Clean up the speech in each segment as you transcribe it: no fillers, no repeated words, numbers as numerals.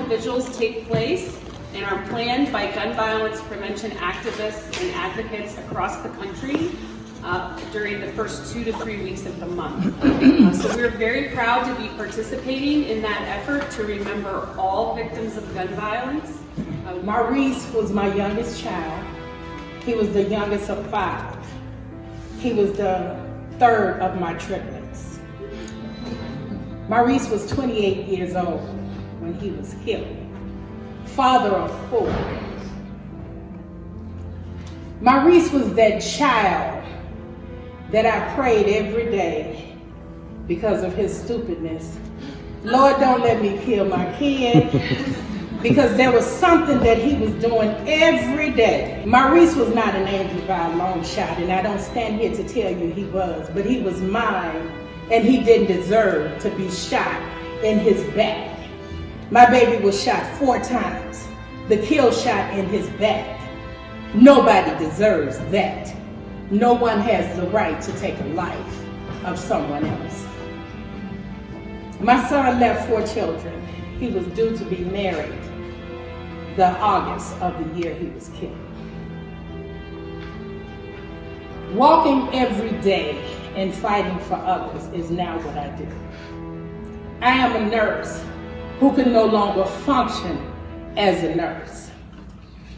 vigils take place and are planned by gun violence prevention activists and advocates across the country during the first 2 to 3 weeks of the month. So we're very proud to be participating in that effort to remember all victims of gun violence. Maurice was my youngest child. He was the youngest of 5. He was the 3rd of my triplets. Maurice was 28 years old when he was killed. Father of 4. Maurice was that child that I prayed every day because of his stupidness. Lord, don't let me kill my kid, because there was something that he was doing every day. Maurice was not an angel by a long shot, and I don't stand here to tell you he was, but he was mine, and he didn't deserve to be shot in his back. My baby was shot 4 times. The kill shot in his back. Nobody deserves that. No one has the right to take a life of someone else. My son left 4 children. He was due to be married the August of the year he was killed. Walking every day and fighting for others is now what I do. I am a nurse who can no longer function as a nurse.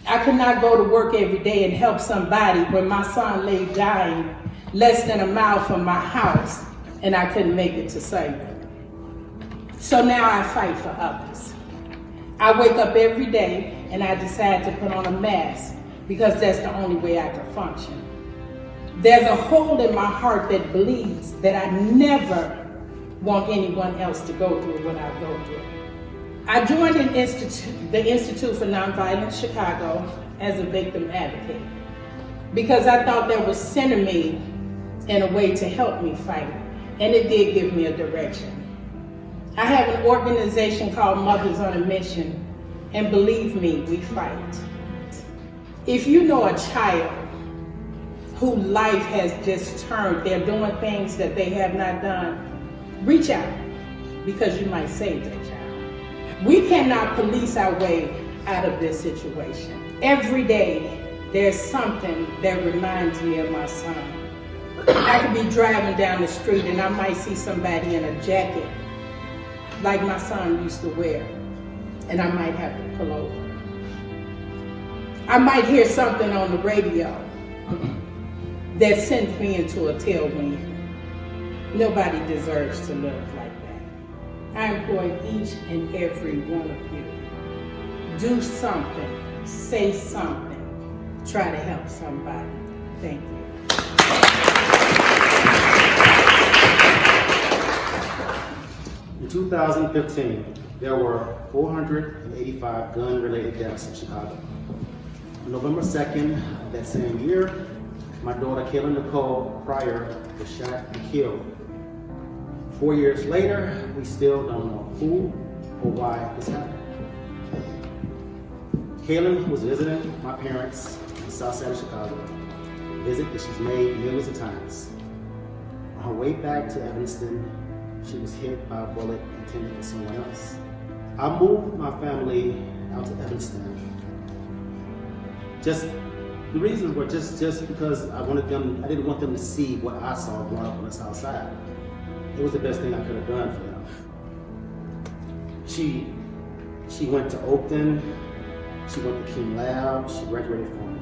I could not go to work every day and help somebody when my son lay dying less than a mile from my house and I couldn't make it to save him. So now I fight for others. I wake up every day and I decide to put on a mask because that's the only way I can function. There's a hole in my heart that bleeds that I never want anyone else to go through what I go through. I joined the Institute for Nonviolence Chicago as a victim advocate because I thought that was centering me in a way to help me fight, and it did give me a direction. I have an organization called Mothers on a Mission, and believe me, we fight. If you know a child whose life has just turned, they're doing things that they have not done, reach out because you might save that child. We cannot police our way out of this situation. Every day, there's something that reminds me of my son. I could be driving down the street and I might see somebody in a jacket like my son used to wear, and I might have to pull over. I might hear something on the radio that sends me into a tailwind. Nobody deserves to live like that. I implore each and every one of you, do something, say something, try to help somebody. Thank you. In 2015, there were 485 gun-related deaths in Chicago. On November 2nd of that same year, my daughter, Kayla Nicole Pryor, was shot and killed. 4 years later, we still don't know who or why this happened. Kayla was visiting my parents in the south side of Chicago, a visit that she's made millions of times. On her way back to Evanston, she was hit by a bullet intended for someone else. I moved my family out to Evanston. The reasons were just because I didn't want them to see what I saw growing up on the south side. It was the best thing I could have done for them. She went to Oakton, she went to King Lab, she graduated from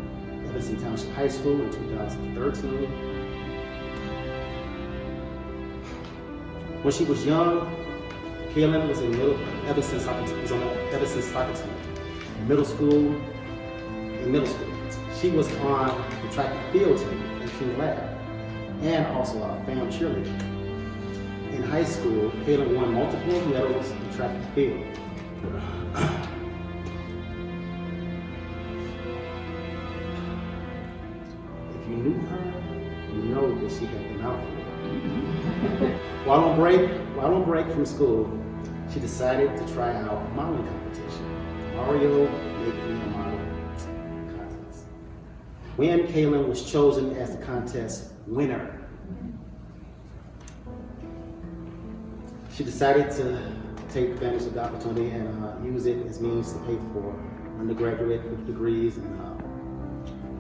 Evanston Township High School in 2013. When she was young, Kaylin was on the Evanston soccer team. In middle school, she was on the track and field team at King Lab, and also a fam cheerleader. In high school, Kaylin won multiple medals in track and field. If you knew her, you know that she had been out for it. While on break from school, she decided to try out a modeling competition. Mario Make Me a Model contest. When Kaylin was chosen as the contest winner, she decided to take advantage of the opportunity and use it as means to pay for undergraduate degrees and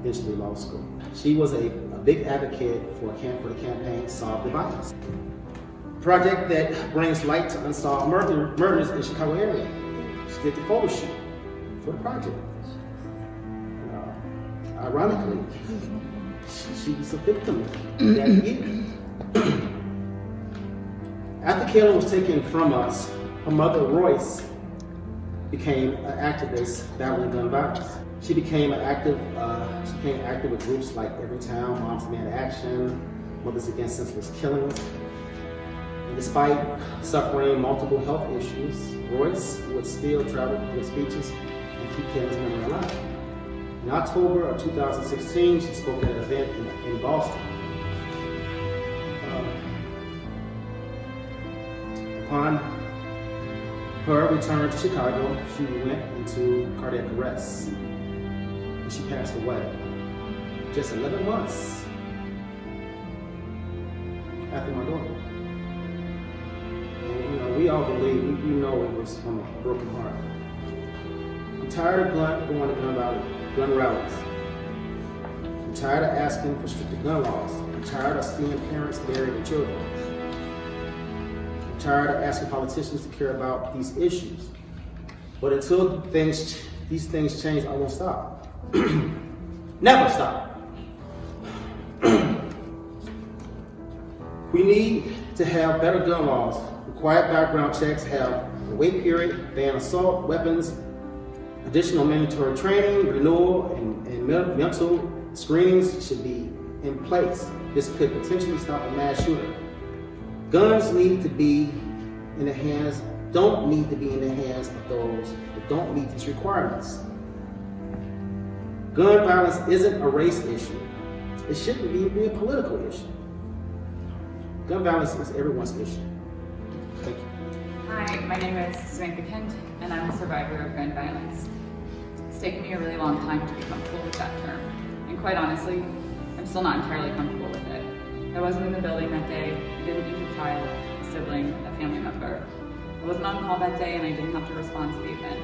eventually law school. She was a big advocate for the campaign Solve the Violence, a project that brings light to unsolved murders in the Chicago area. She did the photo shoot for the project. Ironically, she was a victim that year. After Kayla was taken from us, her mother, Royce, became an activist battling gun violence. She became active with groups like Everytown, Moms Demand Action, Mothers Against Senseless Killings. And despite suffering multiple health issues, Royce would still travel to give speeches and keep Kayla's memory alive. In October of 2016, she spoke at an event in Boston. Upon her return to Chicago, she went into cardiac arrest and she passed away just 11 months after my daughter. And we all believe, we know it was from a broken heart. I'm tired of going to gun rallies. I'm tired of asking for stricter gun laws. I'm tired of seeing parents bury their children. I'm tired of asking politicians to care about these issues. But until these things change, I won't stop. Never stop. We need to have better gun laws, required background checks, have a wait period, ban assault weapons, additional mandatory training, renewal, and mental screenings should be in place. This could potentially stop a mass shooting. Guns don't need to be in the hands of those that don't meet these requirements. Gun violence isn't a race issue. It shouldn't be a political issue. Gun violence is everyone's issue. Thank you. Hi, my name is Samantha Kent, and I'm a survivor of gun violence. It's taken me a really long time to be comfortable with that term, and quite honestly, I'm still not entirely comfortable with it. I wasn't in the building that day, I didn't meet a child, a sibling, a family member. I wasn't on call that day, and I didn't have to respond to the event.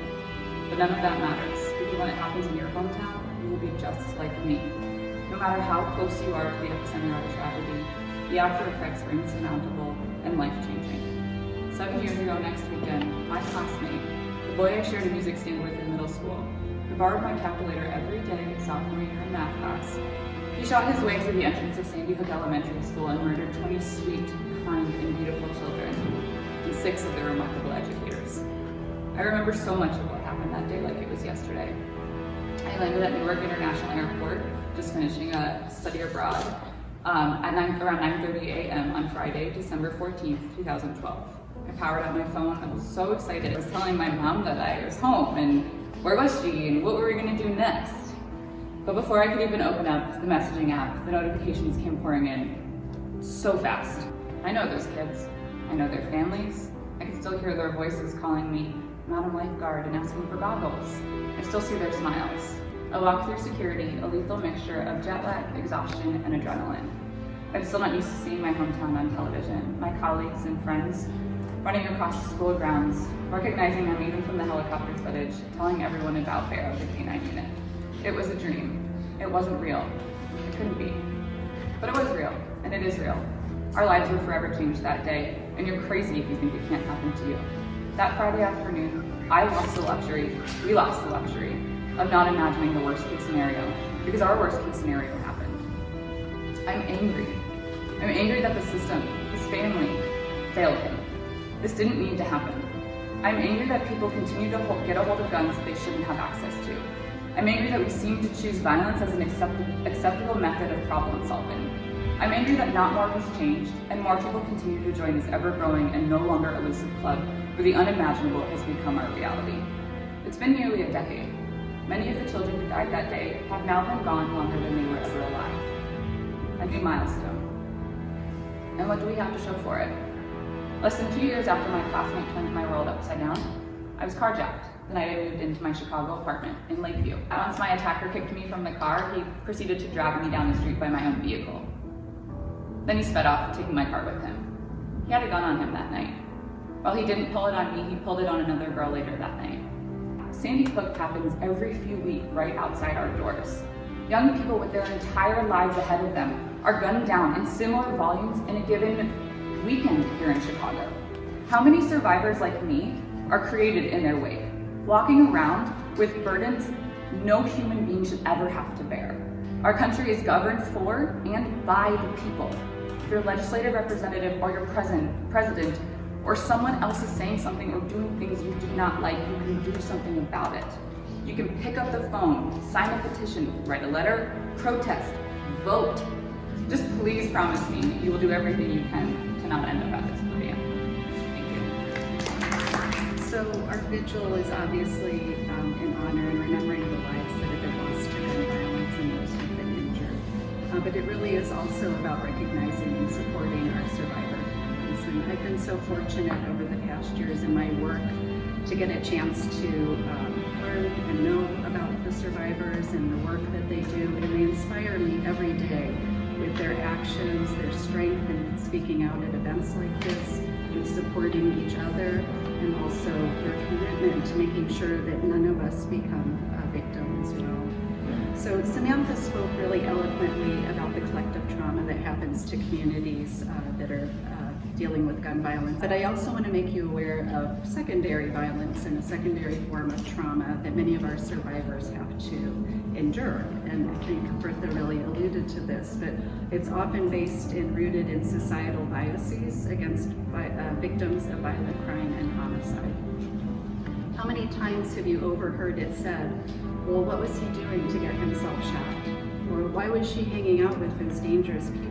But none of that matters, because when it happens in your hometown, you will be just like me. No matter how close you are to the epicenter of a tragedy, the after effects are insurmountable and life-changing. 7 years ago next weekend, my classmate, the boy I shared a music stand with in middle school, who borrowed my calculator every day sophomore year in math class, he shot his way through the entrance of Sandy Hook Elementary School and murdered 20 sweet, kind, and beautiful children, and 6 of their remarkable educators. I remember so much of what happened that day like it was yesterday. I landed at Newark International Airport, just finishing a study abroad, around 9:30 a.m. on Friday, December 14th, 2012. I powered up my phone. I was so excited. I was telling my mom that I was home and where was she and what were we going to do next. But before I could even open up the messaging app, the notifications came pouring in so fast. I know those kids. I know their families. I can still hear their voices calling me Madam Lifeguard and asking for goggles. I still see their smiles. I walk through security, a lethal mixture of jet lag, exhaustion, and adrenaline. I'm still not used to seeing my hometown on television, my colleagues and friends running across the school grounds, recognizing them even from the helicopter footage, telling everyone about Barrow, the K-9 unit. It was a dream. It wasn't real. It couldn't be. But it was real, and it is real. Our lives were forever changed that day, and you're crazy if you think it can't happen to you. That Friday afternoon, we lost the luxury of not imagining the worst case scenario, because our worst case scenario happened. I'm angry. I'm angry that the system, his family, failed him. This didn't need to happen. I'm angry that people continue to get a hold of guns that they shouldn't have access to. I'm angry that we seem to choose violence as an acceptable method of problem solving. I'm angry that not more has changed, and more people continue to join this ever-growing and no longer elusive club where the unimaginable has become our reality. It's been nearly a decade. Many of the children who died that day have now been gone longer than they were ever alive. A new milestone. And what do we have to show for it? Less than 2 years after my classmate turned my world upside down, I was carjacked the night I moved into my Chicago apartment in Lakeview. Once my attacker kicked me from the car, he proceeded to drag me down the street by my own vehicle. Then he sped off, taking my car with him. He had a gun on him that night. While he didn't pull it on me, he pulled it on another girl later that night. Sandy Hook happens every few weeks right outside our doors. Young people with their entire lives ahead of them are gunned down in similar volumes in a given weekend here in Chicago. How many survivors like me are created in their wake, walking around with burdens no human being should ever have to bear? Our country is governed for and by the people. If your legislative representative or your president or someone else is saying something or doing things you do not like, you can do something about it. You can pick up the phone, sign a petition, write a letter, protest, vote. Just please promise me that you will do everything you can to not end up at this podium. Thank you. So our vigil is obviously in honor and remembering the lives that have been lost to gun violence and those who've been injured. But it really is also about recognizing and supporting our survivor families. And I've been so fortunate over the past years in my work to get a chance to learn and know about the survivors and the work that they do. And they inspire me every day with their actions, their strength in speaking out at events like this, with supporting each other, and also their commitment to making sure that none of us become a victim as well. So Samantha spoke really eloquently about the collective trauma that happens to communities that are dealing with gun violence. But I also want to make you aware of secondary violence and a secondary form of trauma that many of our survivors have to endure. And I think Bertha really alluded to this, but it's often based and rooted in societal biases against victims of violent crime and homicide. How many times have you overheard it said, well, what was he doing to get himself shot? Or why was she hanging out with those dangerous people?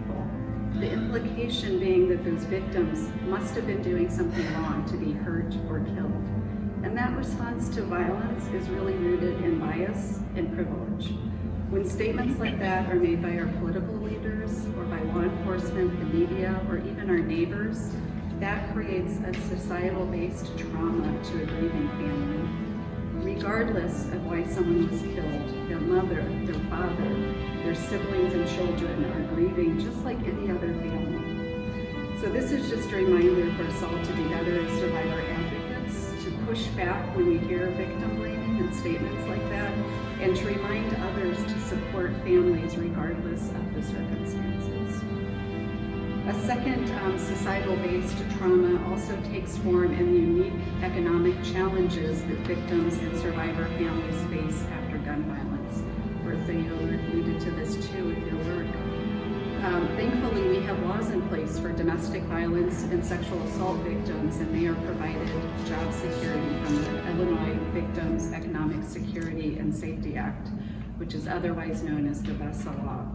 The implication being that those victims must have been doing something wrong to be hurt or killed. And that response to violence is really rooted in bias and privilege. When statements like that are made by our political leaders or by law enforcement, the media, or even our neighbors, that creates a societal-based trauma to a grieving family. Regardless of why someone was killed, their mother, their father, their siblings and children are grieving just like any other family. So this is just a reminder for us all to be better as survivor advocates, to push back when we hear victim blaming and statements like that, and to remind others to support families regardless of the circumstances. A second societal-based trauma also takes form in the unique economic challenges that victims and survivor families face after gun violence. Bertha, you alluded to this too with your work. Thankfully, we have laws in place for domestic violence and sexual assault victims, and they are provided job security from the Illinois Victims Economic Security and Safety Act, which is otherwise known as the VESA law.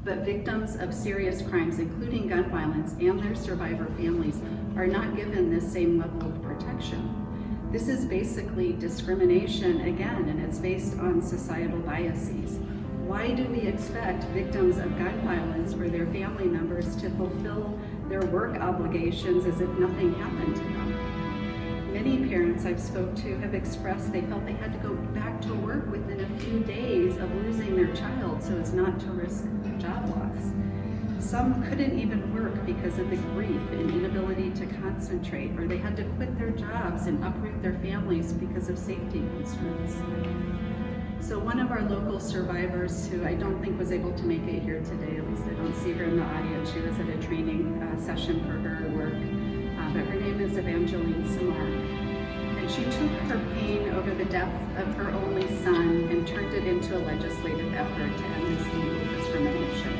But victims of serious crimes, including gun violence, and their survivor families are not given this same level of protection. This is basically discrimination again, and it's based on societal biases. Why do we expect victims of gun violence or their family members to fulfill their work obligations as if nothing happened to them? Many parents I've spoke to have expressed they felt they had to go back to work within a few days of losing their child so as not to risk job loss. Some couldn't even work because of the grief and inability to concentrate, or they had to quit their jobs and uproot their families because of safety concerns. So one of our local survivors, who I don't think was able to make it here today, at least I don't see her in the audience, she was at a training session for her work, but her name is Evangeline Samar. And she took her pain over the death of her only son and turned it into a legislative effort to end this legal discrimination.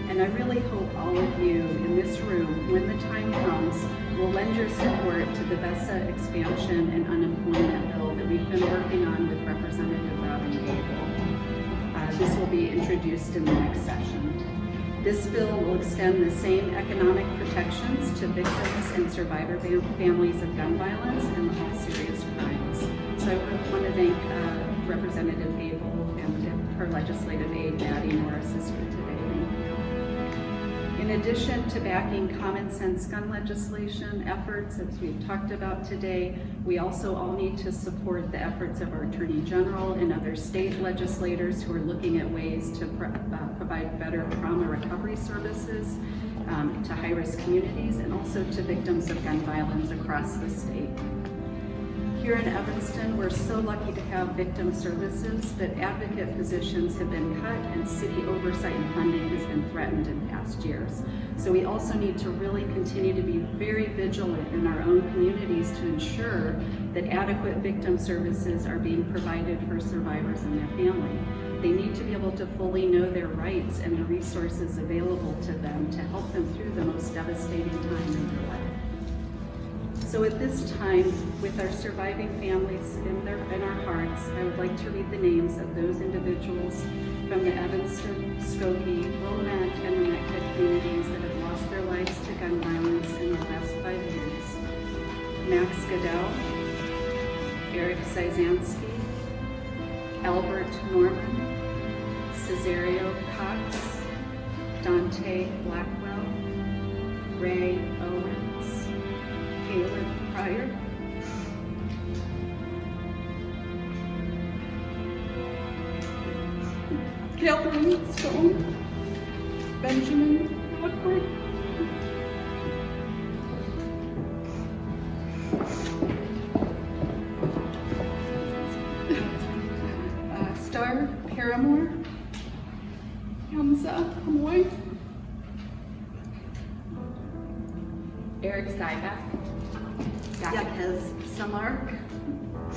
And I really hope all of you in this room, when the time comes, will lend your support to the VESA expansion and unemployment bill that we've been working on with Representative Robin Gable. This will be introduced in the next session. This bill will extend the same economic protections to victims and survivor families of gun violence and all serious crimes. So I want to thank Representative Gable and her legislative aide, Maddie Morris, is here today. In addition to backing common sense gun legislation efforts, as we've talked about today, we also all need to support the efforts of our Attorney General and other state legislators who are looking at ways to provide provide better trauma recovery services to high-risk communities and also to victims of gun violence across the state. Here in Evanston, we're so lucky to have victim services, but advocate positions have been cut and city oversight and funding has been threatened in past years. So we also need to really continue to be very vigilant in our own communities to ensure that adequate victim services are being provided for survivors and their family. They need to be able to fully know their rights and the resources available to them to help them through the most devastating time in their life. So at this time, with our surviving families in our hearts, I would like to read the names of those individuals from the Evanston, Skokie, Willamette, and Winnetka communities that have lost their lives to gun violence in the last 5 years. Max Goodell, Eric Syzansky, Albert Norman, Cesario Cox, Dante Blackwell, Ray Owens, Caleb Pryor, Catherine Stone, Benjamin Woodward, Star Paramore, Hamza Hamoy, Eric Sybak, Yakez Samark,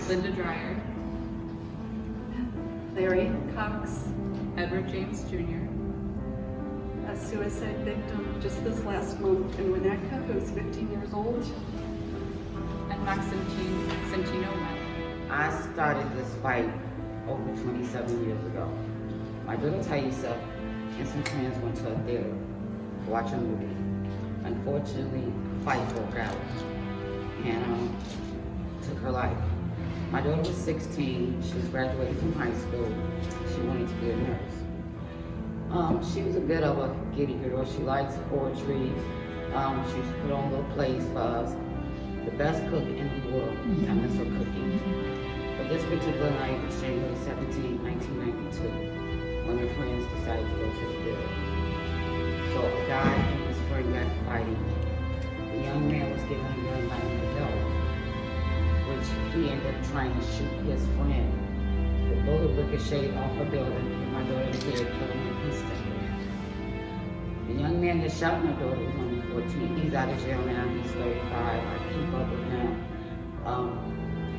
Linda Dreyer, Larry Cox, Edward James Jr., a suicide victim just this last month in Winnetka who's 15 years old. and Max Centino. I started this fight over 27 years ago. My daughter Thaisa and some friends went to a theater to watch a movie. Unfortunately, a fight broke out and took her life. My daughter was 16. She was graduating from high school. She wanted to be a nurse. She was a bit of a giddy girl. She likes poetry. She used to put on little plays for us. The best cook in the world. I miss her cooking. But this particular night was January 17, 1992, when her friends decided to go to the theater. So a guy and his friend got to fighting. The young man was given a gun by an adult, which he ended up trying to shoot his friend. The bullet ricocheted off a building, and my daughter's head killed him instantly. The young man that shot my daughter was only 14. He's out of jail now. He's 35. I keep up with him.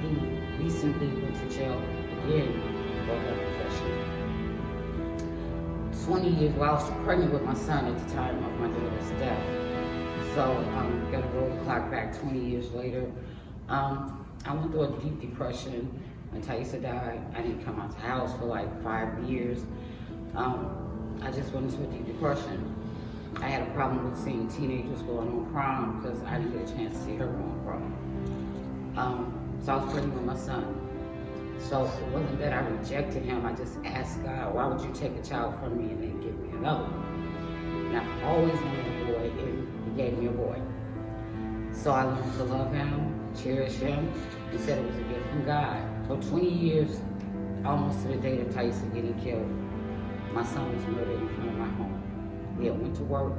He recently went to jail again for gun possession. 20 years, well, I was pregnant with my son at the time of my daughter's death. So I'm gonna roll the clock back 20 years later. I went through a deep depression when Thaisa died. I didn't come out the house for like 5 years. I just went into a deep depression. I had a problem with seeing teenagers going on prom because I didn't get a chance to see her go on prom. So I was pregnant with my son. So it wasn't that I rejected him, I just asked God, why would you take a child from me and then give me another one? And I've always wanted a boy, and he gave me a boy. So I learned to love him, cherish him. He said it was a gift from God. For 20 years, almost to the day of Thaisa getting killed, my son was murdered in front of my home. We had went to work.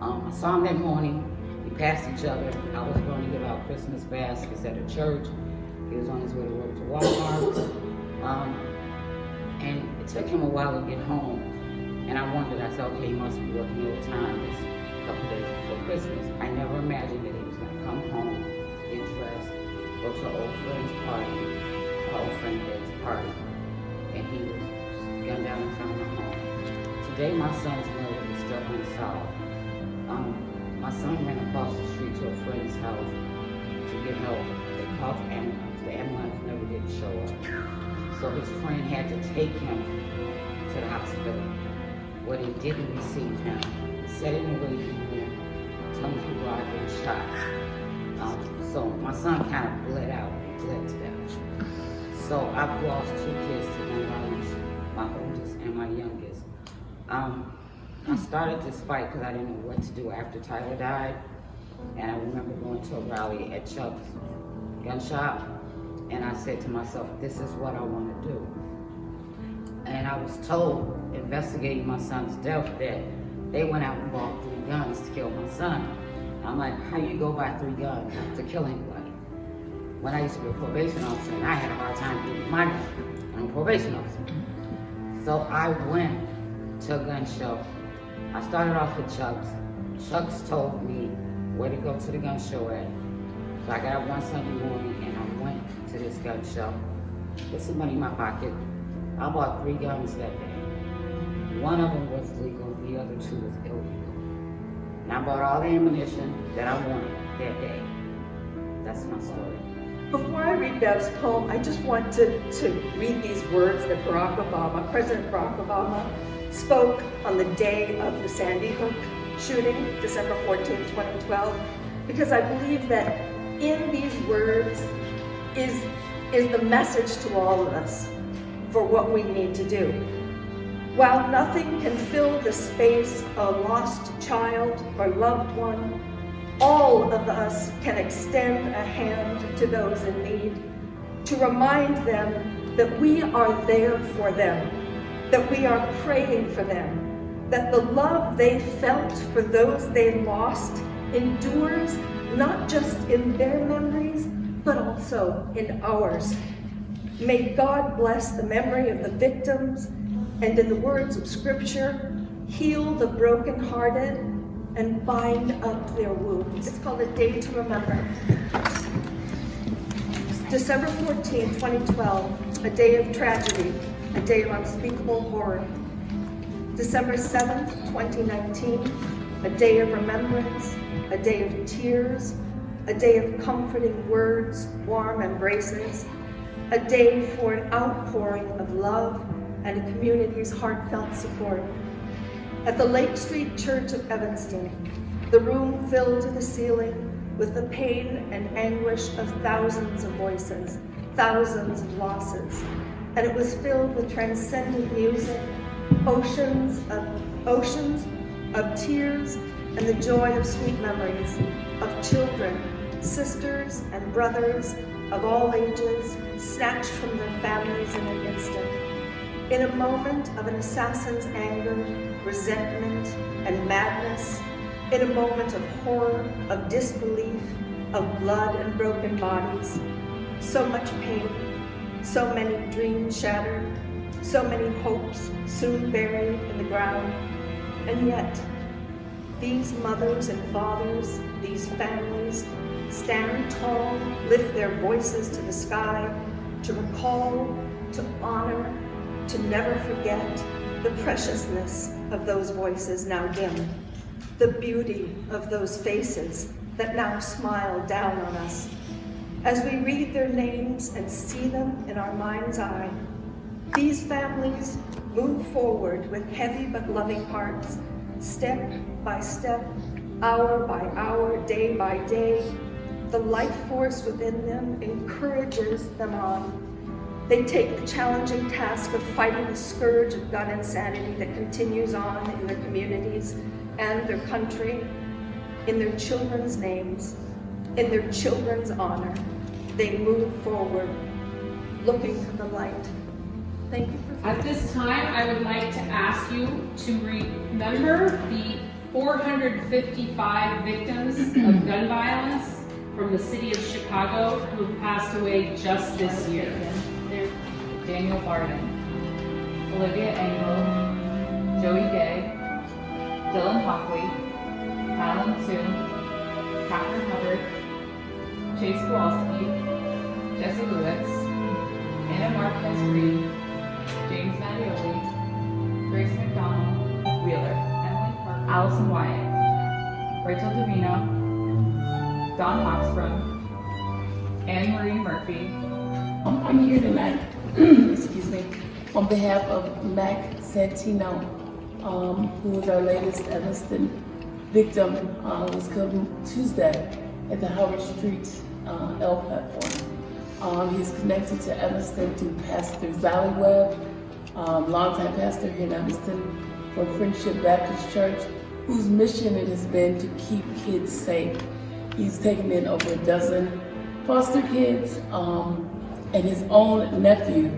I saw him that morning. We passed each other. I was going to give out Christmas baskets at a church. He was on his way to work to Walmart. And it took him a while to get home. And I wondered, I said, okay, he must be working overtime this couple days before Christmas. I never imagined that he was going to come home, get dressed, go to an old friend's party, an old friend dad's party. And he was gunned down in front of my home. Today, my son's murder is still unsolved. My son ran across the street to a friend's house to get help. They called the ambulance. The ambulance never did show up. So his friend had to take him to the hospital where they didn't receive him. He sat in the waiting room telling people I'd been shot. So my son kind of bled out, bled to death. So I've lost 2 kids to gun violence, my oldest and my youngest. I started this fight because I didn't know what to do after Tyler died. And I remember going to a rally at Chuck's gun shop, and I said to myself, this is what I want to do. And I was told investigating my son's death that they went out and bought 3 guns to kill my son. I'm like, how you go buy 3 guns to kill anybody? When I used to be a probation officer and I had a hard time getting my gun. I'm a probation officer. So I went to a gun show. I started off with Chuck's. Chuck's told me where to go to the gun show at. So I got up one Sunday morning and I went to this gun show with some money in my pocket. I bought 3 guns that day. One of them was legal, the other 2 was illegal. And I bought all the ammunition that I wanted that day. That's my story. Before I read Bev's poem, I just want to read these words that President Barack Obama, spoke on the day of the Sandy Hook shooting, December 14, 2012, because I believe that in these words is the message to all of us for what we need to do. While nothing can fill the space of a lost child or loved one, all of us can extend a hand to those in need, to remind them that we are there for them, that we are praying for them, that the love they felt for those they lost endures not just in their memories, but also in ours. May God bless the memory of the victims, and in the words of Scripture, heal the brokenhearted and bind up their wounds. It's called A Day to Remember. December 14, 2012, a day of tragedy, a day of unspeakable horror. December 7th, 2019, a day of remembrance, a day of tears, a day of comforting words, warm embraces, a day for an outpouring of love and a community's heartfelt support. At the Lake Street Church of Evanston, the room filled to the ceiling with the pain and anguish of thousands of voices, thousands of losses, and it was filled with transcendent music, oceans of tears, and the joy of sweet memories of children, sisters, and brothers of all ages, snatched from their families in an instant. In a moment of an assassin's anger, resentment, and madness, in a moment of horror, of disbelief, of blood and broken bodies, so much pain, so many dreams shattered, so many hopes soon buried in the ground, and yet, these mothers and fathers, these families, stand tall, lift their voices to the sky, to recall, to honor, to never forget the preciousness of those voices now dim, the beauty of those faces that now smile down on us. As we read their names and see them in our mind's eye, these families move forward with heavy but loving hearts, step by step, hour by hour, day by day. The life force within them encourages them on. They take the challenging task of fighting the scourge of gun insanity that continues on in their communities and their country, in their children's names, in their children's honor. They move forward, looking for the light. Thank you for At this time, I would like to ask you to remember the 455 victims of gun violence from the city of Chicago who have passed away just this year. Daniel Barden, Olivia Engel, Joey Gay, Dylan Hockley, Alan Sue, Catherine Hubbard, Chase Kowalski, Jesse Lewis, Anna Marquez Green, James Mattioli, Grace McDonald, Wheeler, Emily Parker, Allison Wyatt, Rachel Davino, Don Hawksbrook, Anne Marie Murphy. I'm here tonight, excuse me, on behalf of Mac Santino, who is our latest Evanston victim, who was killed Tuesday at the Howard Street L platform. He's connected to Evanston through Pastor Zally Webb, longtime pastor here in Evanston for Friendship Baptist Church, whose mission it has been to keep kids safe. He's taken in over a dozen foster kids, and his own nephew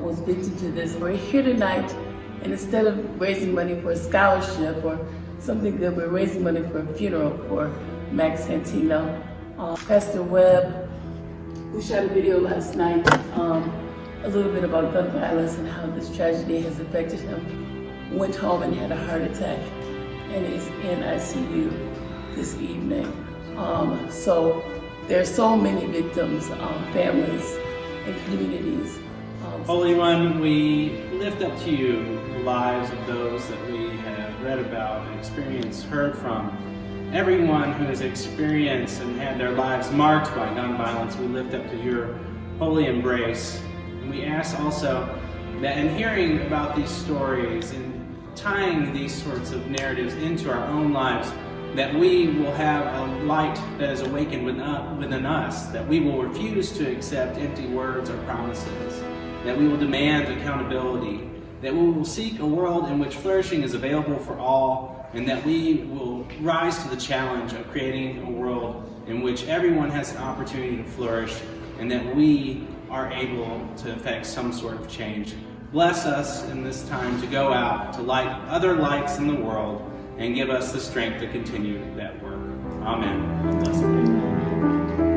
was victim to this. We're here tonight And instead of raising money for a scholarship or something good, we're raising money for a funeral for Max Santino. Pastor Webb, who shot a video last night, a little bit about gun violence and how this tragedy has affected him, went home and had a heart attack and is in ICU this evening. So there are so many victims, families, and communities. Holy One, we lift up to you the lives of those that we have read about and experienced, heard from. Everyone who has experienced and had their lives marked by gun violence, we lift up to your holy embrace. And we ask also that in hearing about these stories and tying these sorts of narratives into our own lives, that we will have a light that is awakened within us, that we will refuse to accept empty words or promises, that we will demand accountability, that we will seek a world in which flourishing is available for all, and that we will rise to the challenge of creating a world in which everyone has an opportunity to flourish, and that we are able to effect some sort of change. Bless us in this time to go out, to light other lights in the world, and give us the strength to continue that work. Amen. Blessed be.